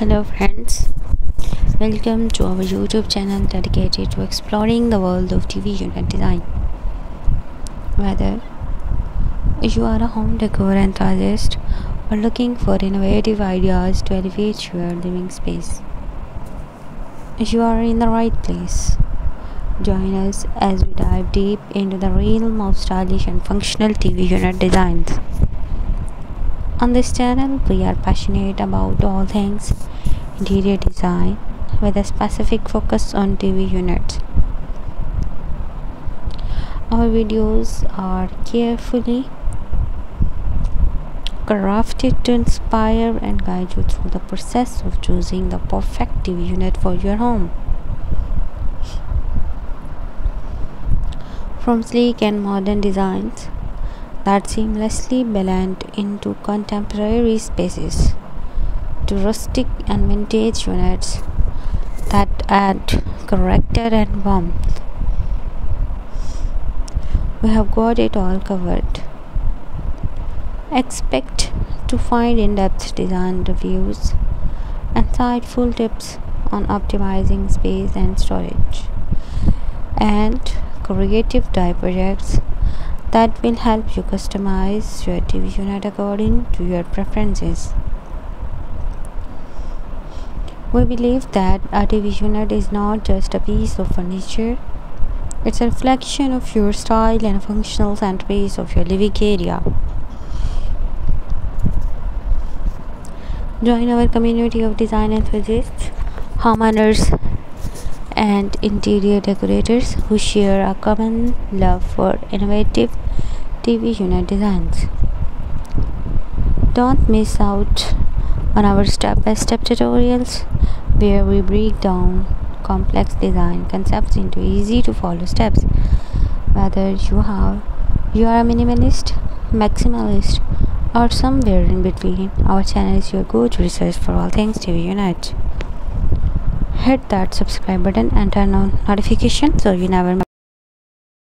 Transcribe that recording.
Hello friends, welcome to our YouTube channel dedicated to exploring the world of TV unit design. Whether you are a home decor enthusiast or looking for innovative ideas to elevate your living space, you are in the right place. Join us as we dive deep into the realm of stylish and functional TV unit designs. On this channel, we are passionate about all things interior design with a specific focus on TV units. Our videos are carefully crafted to inspire and guide you through the process of choosing the perfect TV unit for your home. From sleek and modern designs that seamlessly blend into contemporary spaces to rustic and vintage units that add character and warmth, we have got it all covered. Expect to find in-depth design reviews, insightful tips on optimizing space and storage, and creative dye projects that will help you customize your TV unit according to your preferences. We believe that a TV unit is not just a piece of furniture, it's a reflection of your style and a functional centerpiece of your living area. Join our community of design enthusiasts, homeowners, and interior decorators who share a common love for innovative TV unit designs. Don't miss out on our step-by-step tutorials where we break down complex design concepts into easy to follow steps. Whether you are a minimalist, maximalist, or somewhere in between, our channel is your go-to resource for all things TV unit. Hit that subscribe button and turn on notifications so you never miss